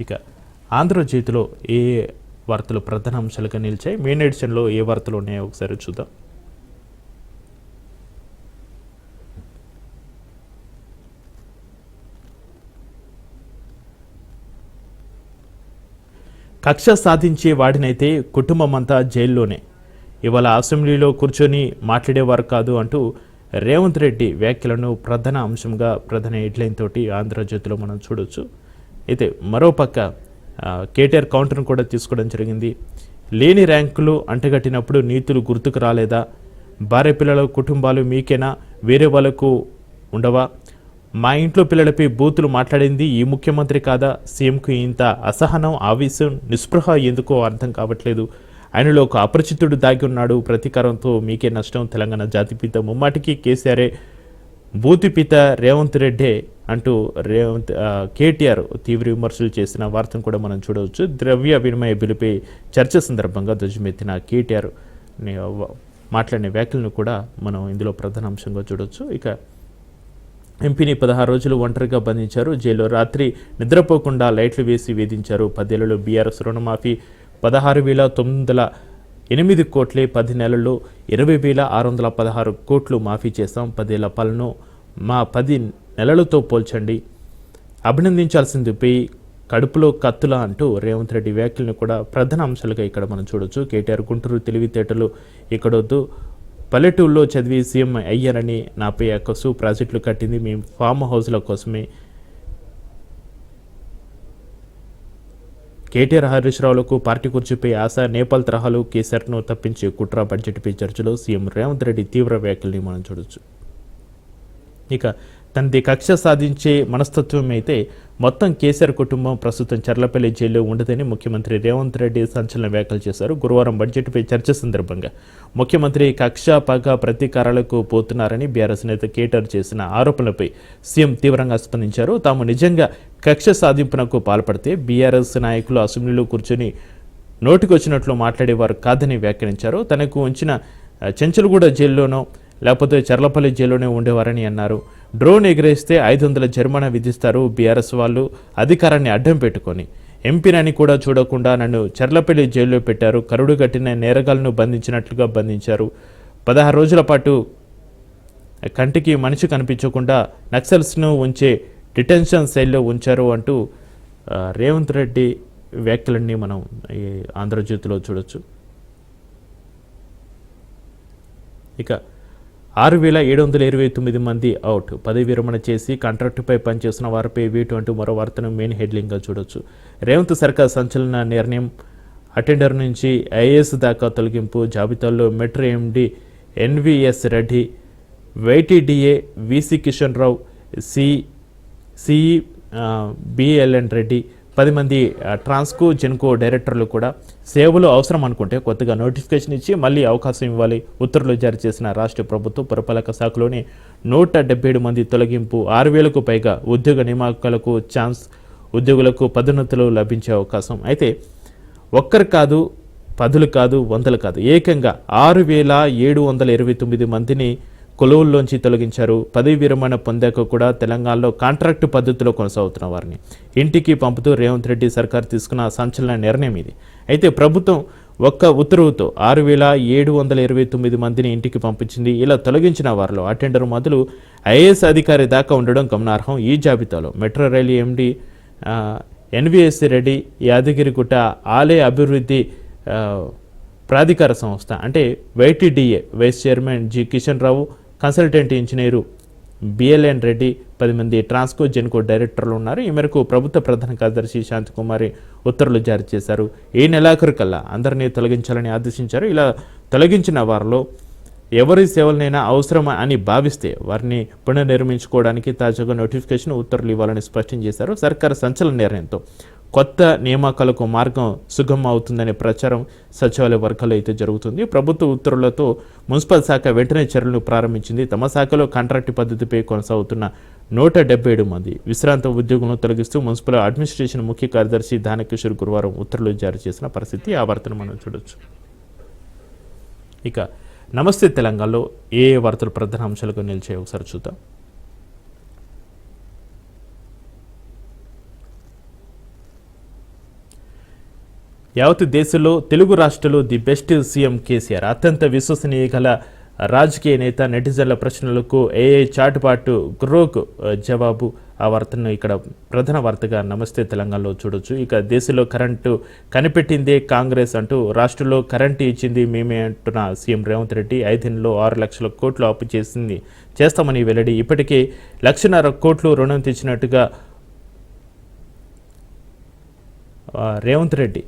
ఇక ఆంధ్రజ్యోతిలో ఏ వార్తలు ప్రధాన అంశాలుగా నిలిచాయి, మెయిన్ ఎడిషన్లో ఏ వార్తలు ఉన్నాయో ఒకసారి చూద్దాం. కక్ష సాధించే వాడినైతే కుటుంబం అంతా జైల్లోనే, ఇవాళ అసెంబ్లీలో కూర్చొని మాట్లాడేవారు కాదు అంటూ రేవంత్ రెడ్డి వ్యాఖ్యలను ప్రధాన అంశంగా ప్రధాన హెడ్లైన్ తోటి ఆంధ్రజ్యోతిలో మనం చూడొచ్చు. అయితే మరోపక్క కేటీఆర్ కౌంటర్ను కూడా తీసుకోవడం జరిగింది. లేని ర్యాంకులు అంటగట్టినప్పుడు నీతులు గుర్తుకు రాలేదా? భార్య పిల్లల కుటుంబాలు మీకేనా, వేరే వాళ్ళకు ఉండవా? మా ఇంట్లో పిల్లలపై బూతులు మాట్లాడింది ఈ ముఖ్యమంత్రి కాదా? సీఎంకు ఇంత అసహనం, ఆవేశం, నిస్పృహ ఎందుకో అర్థం కావట్లేదు. ఆయనలో ఒక అపరిచితుడు దాగి ఉన్నాడు. ప్రతీకారంతో మీకే నష్టం. తెలంగాణ జాతిపిత ముమ్మాటికి కేసీఆరే బూతిపిత రేవంత్ రెడ్డే అంటూ కేటీఆర్ తీవ్ర విమర్శలు చేసిన వార్తను కూడా మనం చూడవచ్చు. ద్రవ్య వినిమయ బిల్లుపై చర్చ సందర్భంగా ధ్వజమెత్తిన కేటీఆర్ మాట్లాడిన వ్యాఖ్యలను కూడా మనం ఇందులో ప్రధాన అంశంగా చూడవచ్చు. ఇక ఎంపీని 16 రోజులు ఒంటరిగా బంధించారు. జైల్లో రాత్రి నిద్రపోకుండా లైట్లు వేసి వేధించారు. 10 ఏళ్లలో బీఆర్ఎస్ రుణమాఫీ 16,908 కోట్లే, 10 నెలల్లో 20,616 కోట్లు మాఫీ చేశాం. 10 ఏళ్ల పాలన మా 10 నెలలతో పోల్చండి, అభినందించాల్సిందిపై కడుపులో కత్తులా అంటూ రేవంత్ రెడ్డి వ్యాఖ్యలను కూడా ప్రధాన అంశాలుగా ఇక్కడ మనం చూడొచ్చు. కేటీఆర్ గుంటూరు తెలివితేటలు ఇక్కడొద్దు, పల్లెటూరులో చదివి సీఎం అయ్యారని నాపై అక్కసు, ప్రాజెక్టులు కట్టింది మేము ఫామ్ హౌస్ల కోసమే. కేటీఆర్ హరీష్ రావులకు పార్టీ కుర్చీపై ఆశ, నేపాల్ తరహాలు కేసీఆర్ను తప్పించే కుట్ర, బడ్జెట్పై చర్చలో సీఎం రేవంత్ రెడ్డి తీవ్ర వ్యాఖ్యల్ని మనం చూడొచ్చు. ఇక తనది కక్ష సాధించే మనస్తత్వం అయితే మొత్తం కేసీఆర్ కుటుంబం ప్రస్తుతం చర్లపల్లి జైల్లో ఉండదని ముఖ్యమంత్రి రేవంత్ రెడ్డి సంచలన వ్యాఖ్యలు చేశారు. గురువారం బడ్జెట్పై చర్చ సందర్భంగా ముఖ్యమంత్రి కక్ష, పగ, ప్రతీకారాలకు పోతున్నారని బీఆర్ఎస్ నేత కేటీఆర్ చేసిన ఆరోపణలపై సీఎం తీవ్రంగా స్పందించారు. తాము నిజంగా కక్ష సాధింపునకు పాల్పడితే బీఆర్ఎస్ నాయకులు అసెంబ్లీలో కూర్చొని నోటికొచ్చినట్లు మాట్లాడేవారు కాదని వ్యాఖ్యానించారు. తనకు ఉంచిన చెంచల్గూడ జైల్లోనో లేకపోతే చర్లపల్లి జైల్లోనే ఉండేవారని అన్నారు. డ్రోన్ ఎగిరేస్తే 500 జరిమానా విధిస్తారు. బీఆర్ఎస్ వాళ్ళు అధికారాన్ని అడ్డం పెట్టుకొని ఎంపీనని కూడా చూడకుండా నన్ను చర్లపల్లి జైల్లో పెట్టారు. కరుడు కట్టిన నేరగాళ్లను బంధించినట్లుగా బంధించారు. 16 రోజుల పాటు కంటికి మనిషి కనిపించకుండా నక్సల్స్ను ఉంచే డిటెన్షన్ సెల్లో ఉంచారు అంటూ రేవంత్ రెడ్డి వ్యాఖ్యలన్నీ మనం ఈ ఆంధ్రజ్యోతిలో చూడొచ్చు. ఇక 6,729 మంది అవుట్, పదవి విరమణ చేసి కాంట్రాక్టుపై పనిచేసిన వారిపై వేటు అంటూ మరో వార్తను మెయిన్ హెడ్లింగ్గా చూడొచ్చు. రేవంత్ సర్కార్ సంచలన నిర్ణయం, అటెండర్ నుంచి ఐఏఎస్ దాకా తొలగింపు. జాబితాలో metro MD NVS Reddy, YTDA VC Kishan Rao, CE BLN Reddy, 10 మంది ట్రాన్స్కో, జెన్కో డైరెక్టర్లు కూడా సేవలు అవసరం అనుకుంటే కొత్తగా నోటిఫికేషన్ ఇచ్చి మళ్ళీ అవకాశం ఇవ్వాలి. ఉత్తర్వులు జారీ చేసిన రాష్ట్ర ప్రభుత్వం పురపాలక శాఖలోని 177 మంది తొలగింపు, 6,000కు పైగా ఉద్యోగ నియామకాలకు ఛాన్స్, ఉద్యోగులకు పదోన్నతులు లభించే అవకాశం. అయితే ఒక్కరు కాదు, 10లు కాదు, 100లు కాదు, ఏకంగా 6,729 మందిని కొలువుల్లోంచి తొలగించారు. పదవి విరమణ పొందాక కూడా తెలంగాణలో కాంట్రాక్టు పద్ధతిలో కొనసాగుతున్న వారిని ఇంటికి పంపుతూ రేవంత్ రెడ్డి సర్కార్ తీసుకున్న సంచలన నిర్ణయం ఇది. అయితే ప్రభుత్వం ఒక్క ఉత్తర్వుతో 6,729 మందిని ఇంటికి పంపించింది. ఇలా తొలగించిన వారిలో అటెండర్ మొదలు ఐఏఎస్ అధికారి దాకా ఉండడం గమనార్హం. ఈ జాబితాలో metro rail MD NVS Reddy, Yadagirigutta ఆలయ అభివృద్ధి ప్రాధికార సంస్థ అంటే YTDA vice chairman G Kishan Rao, consultant engineer BLN Reddy, 10 మంది ట్రాన్స్కో, జెన్కో డైరెక్టర్లు ఉన్నారు. ఈ మేరకు ప్రభుత్వ ప్రధాన కార్యదర్శి శాంతికుమారి ఉత్తర్వులు జారీ చేశారు. ఈ నెలాఖరు కల్లా అందరినీ తొలగించాలని ఆదేశించారు. ఇలా తొలగించిన వారిలో ఎవరి సేవలనైనా అవసరం అని భావిస్తే వారిని పునర్నిర్మించుకోవడానికి తాజాగా నోటిఫికేషన్, ఉత్తర్వులు ఇవ్వాలని స్పష్టం చేశారు. సర్కారు సంచలన నిర్ణయంతో కొత్త నియామకాలకు మార్గం సుగమం అవుతుందనే ప్రచారం సచివాలయ వర్గాల్లో అయితే జరుగుతుంది. ప్రభుత్వ ఉత్తర్వులతో మున్సిపల్ శాఖ వెంటనే చర్యలను ప్రారంభించింది. తమ శాఖలో కాంట్రాక్టు పద్ధతిపై కొనసాగుతున్న 177 మంది విశ్రాంత ఉద్యోగులను తొలగిస్తూ మున్సిపల్ అడ్మినిస్ట్రేషన్ ముఖ్య కార్యదర్శి దానకిషోర్ గురువారం ఉత్తర్వులు జారీ చేసిన పరిస్థితి. ఆ వార్తను మనం చూడొచ్చు. ఇక నమస్తే తెలంగాణలో ఏ వార్తలు ప్రధాన అంశాలుగా నిలిచాయో ఒకసారి చూద్దాం. యావత్ దేశంలో తెలుగు రాష్ట్రాలు ది బెస్ట్ సీఎం కేసీఆర్, అత్యంత విశ్వసనీయ గల రాజకీయ నేత, నెటిజన్ల ప్రశ్నలకు ఏఐ చాటుబాటు గ్రోక్ జవాబు. ఆ వార్తను ఇక్కడ ప్రధాన వార్తగా నమస్తే తెలంగాణలో చూడొచ్చు. ఇక దేశంలో కరెంటు కనిపెట్టిందే కాంగ్రెస్ అంటూ రాష్ట్రంలో కరెంటు ఇచ్చింది మేమే అంటున్న సీఎం రేవంత్ రెడ్డి 5 నెలల్లో 6 లక్షల కోట్లు అప్పు చేస్తామని వెల్లడి. ఇప్పటికే 1,50,000 కోట్లు రుణం తెచ్చినట్టుగా రేవంత్ రెడ్డి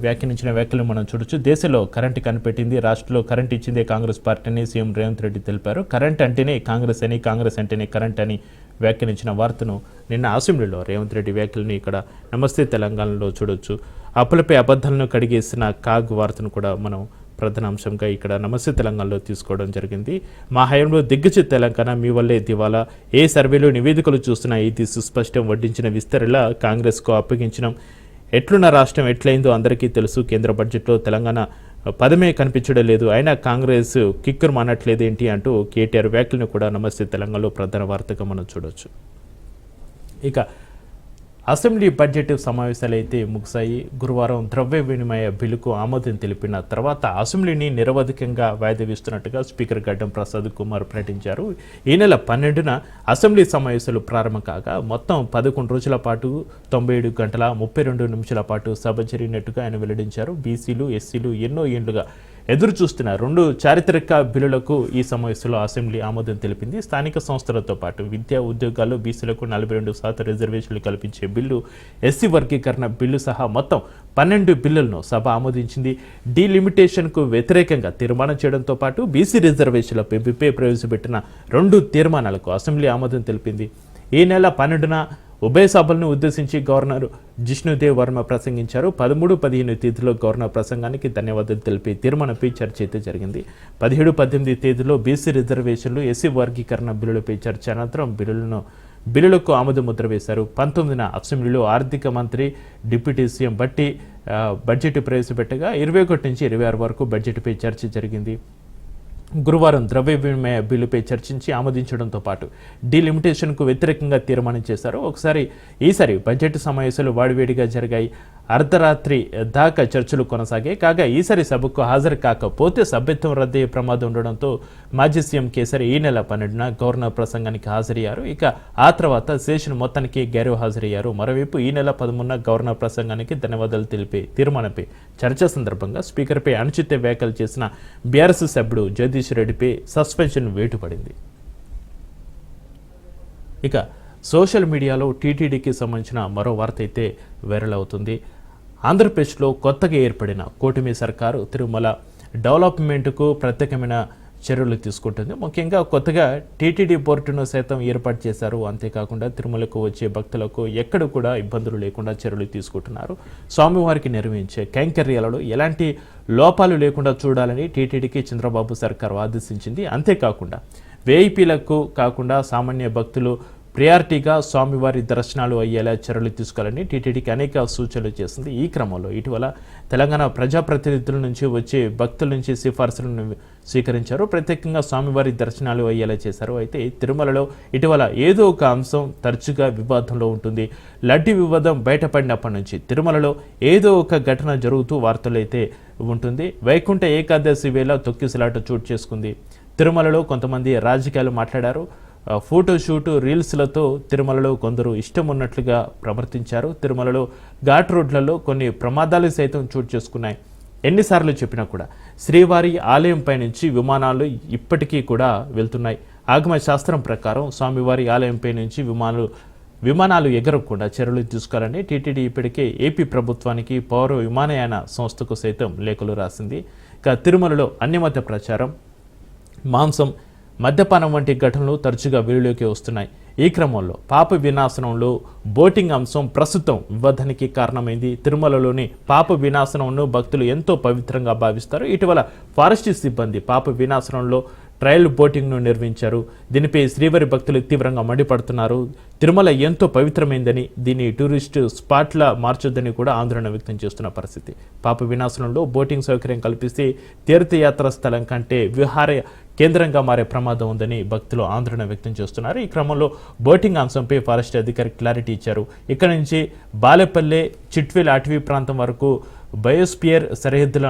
వ్యాఖ్యానించిన వ్యాఖ్యలు మనం చూడొచ్చు. దేశంలో కరెంటు కనిపెట్టింది, రాష్ట్రంలో కరెంట్ ఇచ్చిందే కాంగ్రెస్ పార్టీని సీఎం రేవంత్ రెడ్డి తెలిపారు. కరెంట్ అంటేనే కాంగ్రెస్ అని, కాంగ్రెస్ అంటేనే కరెంట్ అని వ్యాఖ్యానించిన వార్తను నిన్న అసెంబ్లీలో రేవంత్ రెడ్డి వ్యాఖ్యలను ఇక్కడ నమస్తే తెలంగాణలో చూడొచ్చు. అప్పులపై అబద్ధాలను కడిగేసిన కాగ్ వార్తను కూడా మనం ప్రధాన అంశంగా ఇక్కడ నమస్తే తెలంగాణలో తీసుకోవడం జరిగింది. మా హయాంలో దిగ్గజ తెలంగాణ, మీ వల్లే దివాలా, ఏ సర్వేలు నివేదికలు చూస్తున్నా ఇది సుస్పష్టం, వడ్డించిన విస్తరణ కాంగ్రెస్కు అప్పగించిన ఎట్లున్న రాష్ట్రం ఎట్లయిందో అందరికీ తెలుసు. కేంద్ర బడ్జెట్లో తెలంగాణ పదమే కనిపించడం లేదు, అయినా కాంగ్రెస్ కిక్కురు మానట్లేదేంటి అంటూ కేటీఆర్ వ్యాఖ్యలను కూడా నమస్తే తెలంగాణలో ప్రధాన వార్తగా మనం చూడవచ్చు. ఇక అసెంబ్లీ బడ్జెట్ సమావేశాలు అయితే ముగిశాయి. గురువారం ద్రవ్య వినిమయ బిల్లుకు ఆమోదం తెలిపిన తర్వాత అసెంబ్లీని నిరవధికంగా వాయిదా వేస్తున్నట్టుగా స్పీకర్ గడ్డం ప్రసాద్ కుమార్ ప్రకటించారు. ఈ నెల 12న అసెంబ్లీ సమావేశాలు ప్రారంభం కాగా మొత్తం 11 రోజుల పాటు 97 గంటల 32 నిమిషాల పాటు సభ జరిగినట్టుగా ఆయన వెల్లడించారు. బీసీలు, ఎస్సీలు ఎన్నో ఏళ్లుగా ఎదురు చూస్తున్న 2 చారిత్రక బిల్లులకు ఈ సమావేశంలో అసెంబ్లీ ఆమోదం తెలిపింది. స్థానిక సంస్థలతో పాటు విద్యా ఉద్యోగాల్లో బీసీలకు 42% రిజర్వేషన్లు కల్పించే బిల్లు, ఎస్సీ వర్గీకరణ బిల్లు సహా మొత్తం 12 బిల్లులను సభ ఆమోదించింది. డీలిమిటేషన్కు వ్యతిరేకంగా తీర్మానం చేయడంతో పాటు బీసీ రిజర్వేషన్ల పెంపుపై ప్రవేశపెట్టిన 2 తీర్మానాలకు అసెంబ్లీ ఆమోదం తెలిపింది. ఈ నెల 12న ఉభయ సభలను ఉద్దేశించి గవర్నర్ జిష్ణుదేవ్ వర్మ ప్రసంగించారు. 13, 15 తేదీలో గవర్నర్ ప్రసంగానికి ధన్యవాదాలు తెలిపి తీర్మానంపై చర్చ అయితే జరిగింది. 17, 18 తేదీలో బీసీ రిజర్వేషన్లు, ఎస్సీ వర్గీకరణ బిల్లులపై చర్చ అనంతరం బిల్లులకు ఆమోద ముద్ర వేశారు. 19న అసెంబ్లీలో ఆర్థిక మంత్రి, డిప్యూటీ సీఎం బడ్జెట్ ప్రవేశపెట్టగా 21 నుంచి 26 వరకు బడ్జెట్పై చర్చ జరిగింది. గురువారం ద్రవ్య వినిమయ బిల్లుపై చర్చించి ఆమోదించడంతో పాటు డీలిమిటేషన్కు వ్యతిరేకంగా తీర్మానం చేశారు. ఈసారి బడ్జెట్ సమావేశాలు వాడివేడిగా జరిగాయి. అర్ధరాత్రి దాకా చర్చలు కొనసాగాయి. కాగా ఈసారి సభకు హాజరు కాకపోతే సభ్యత్వం రద్దయ్యే ప్రమాదం ఉండడంతో మాజీ సీఎం కేసీఆర్ ఈ నెల 12న గవర్నర్ ప్రసంగానికి హాజరయ్యారు. ఇక ఆ తర్వాత సెషన్ మొత్తానికి గైరు హాజరయ్యారు. మరోవైపు ఈ నెల 13న గవర్నర్ ప్రసంగానికి ధన్యవాదాలు తెలిపే తీర్మానంపై చర్చ సందర్భంగా స్పీకర్పై అనుచిత వ్యాఖ్యలు చేసిన బీఆర్ఎస్ సభ్యుడు జగదీష్ రెడ్డిపై సస్పెన్షన్ వేటు పడింది. ఇక సోషల్ మీడియాలో టీటీడీకి సంబంధించిన మరో వార్త అయితే వైరల్ అవుతుంది. ఆంధ్రప్రదేశ్లో కొత్తగా ఏర్పడిన కూటమి సర్కారు తిరుమల డెవలప్మెంట్కు ప్రత్యేకమైన చర్యలు తీసుకుంటుంది. ముఖ్యంగా కొత్తగా టీటీడీ బోర్డును సైతం ఏర్పాటు చేశారు. అంతేకాకుండా తిరుమలకు వచ్చే భక్తులకు ఎక్కడ కూడా ఇబ్బందులు లేకుండా చర్యలు తీసుకుంటున్నారు. స్వామివారికి నిర్వహించే కైంకర్యాలలో ఎలాంటి లోపాలు లేకుండా చూడాలని టీటీడీకి చంద్రబాబు సర్కారు ఆదేశించింది. అంతేకాకుండా వేఐపీలకు కాకుండా సామాన్య భక్తులు ప్రియారిటీగా స్వామివారి దర్శనాలు అయ్యేలా చర్యలు తీసుకోవాలని టీటీడీకి అనేక సూచనలు చేసింది. ఈ క్రమంలో ఇటీవల తెలంగాణ ప్రజాప్రతినిధుల నుంచి వచ్చే భక్తుల నుంచి సిఫార్సులను స్వీకరించారు. ప్రత్యేకంగా స్వామివారి దర్శనాలు అయ్యేలా చేశారు. అయితే తిరుమలలో ఇటీవల ఏదో ఒక అంశం తరచుగా వివాదంలో ఉంటుంది. లడ్డీ వివాదం బయటపడినప్పటి నుంచి తిరుమలలో ఏదో ఒక ఘటన జరుగుతూ వార్తలు అయితే ఉంటుంది. వైకుంఠ ఏకాదశి వేళ తొక్కిసలాట చోటు చేసుకుంది. తిరుమలలో కొంతమంది రాజకీయాలు మాట్లాడారు. ఫోటోషూటు, రీల్స్లతో తిరుమలలో కొందరు ఇష్టం ఉన్నట్లుగా ప్రవర్తించారు. తిరుమలలో ఘాట్ రోడ్లలో కొన్ని ప్రమాదాలు సైతం చోటు చేసుకున్నాయి. ఎన్నిసార్లు చెప్పినా కూడా శ్రీవారి ఆలయంపై నుంచి విమానాలు ఇప్పటికీ కూడా వెళ్తున్నాయి. ఆగమ శాస్త్రం ప్రకారం స్వామివారి ఆలయంపై నుంచి విమానాలు ఎగరకుండా చర్యలు తీసుకోవాలని టీటీడీ ఇప్పటికే ఏపీ ప్రభుత్వానికి, పౌర విమానయాన సంస్థకు సైతం లేఖలు రాసింది. ఇక తిరుమలలో అన్యమత ప్రచారం, మాంసం, మద్యపానం వంటి ఘటనలు తరచుగా వెలుగులోకి వస్తున్నాయి. ఈ క్రమంలో పాప వినాశనంలో బోటింగ్ అంశం ప్రస్తుతం వివాదానికి కారణమైంది. తిరుమలలోని పాప వినాశనంను భక్తులు ఎంతో పవిత్రంగా భావిస్తారు. ఇటీవల ఫారెస్ట్ సిబ్బంది పాప వినాశనంలో ట్రయల్ బోటింగ్ను నిర్వహించారు. దీనిపై శ్రీవారి భక్తులు తీవ్రంగా మండిపడుతున్నారు. తిరుమల ఎంతో పవిత్రమైందని, దీన్ని టూరిస్టు స్పాట్లా మార్చొద్దని కూడా ఆందోళన వ్యక్తం చేస్తున్న పరిస్థితి. పాప వినాశనంలో బోటింగ్ సౌకర్యం కల్పిస్తే తీర్థయాత్ర స్థలం కంటే విహార కేంద్రంగా మారే ప్రమాదం ఉందని భక్తులు ఆందోళన వ్యక్తం చేస్తున్నారు. ఈ క్రమంలో బోటింగ్ అంశంపై ఫారెస్ట్ అధికారి క్లారిటీ ఇచ్చారు. ఇక్కడ నుంచి బాలేపల్లె, చిట్వేల్ అటవీ ప్రాంతం వరకు బయోస్పియర్ సరిహద్దులు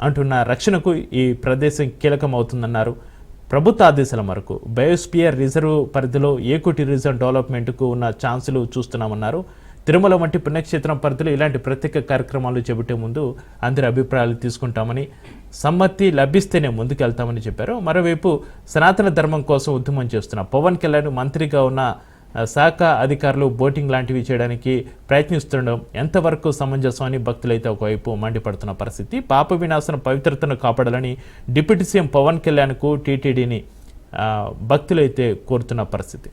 అంటున్న రక్షణకు ఈ ప్రదేశం కీలకం అవుతుందన్నారు. ప్రభుత్వ ఆదేశాల మేరకు బయోస్పియర్ రిజర్వ్ పరిధిలో ఏకో టూరిజం డెవలప్మెంట్కు ఉన్న ఛాన్సులు చూస్తున్నామన్నారు. తిరుమల వంటి పుణ్యక్షేత్రం పరిధిలో ఇలాంటి ప్రత్యేక కార్యక్రమాలు చేపట్టే ముందు అందరి అభిప్రాయాలు తీసుకుంటామని, సమ్మతి లభిస్తేనే ముందుకెళ్తామని చెప్పారు. మరోవైపు సనాతన ధర్మం కోసం ఉద్యమం చేస్తున్న పవన్ కళ్యాణ్ మంత్రిగా ఉన్న శాఖ అధికారులు బోటింగ్ లాంటివి చేయడానికి ప్రయత్నిస్తుండడం ఎంతవరకు సమంజసం అని భక్తులైతే ఒకవైపు మండిపడుతున్న పరిస్థితి. పాప వినాశన పవిత్రతను కాపాడాలని డిప్యూటీ సీఎం పవన్ కళ్యాణ్కు టీటీడీని భక్తులైతే కోరుతున్న పరిస్థితి.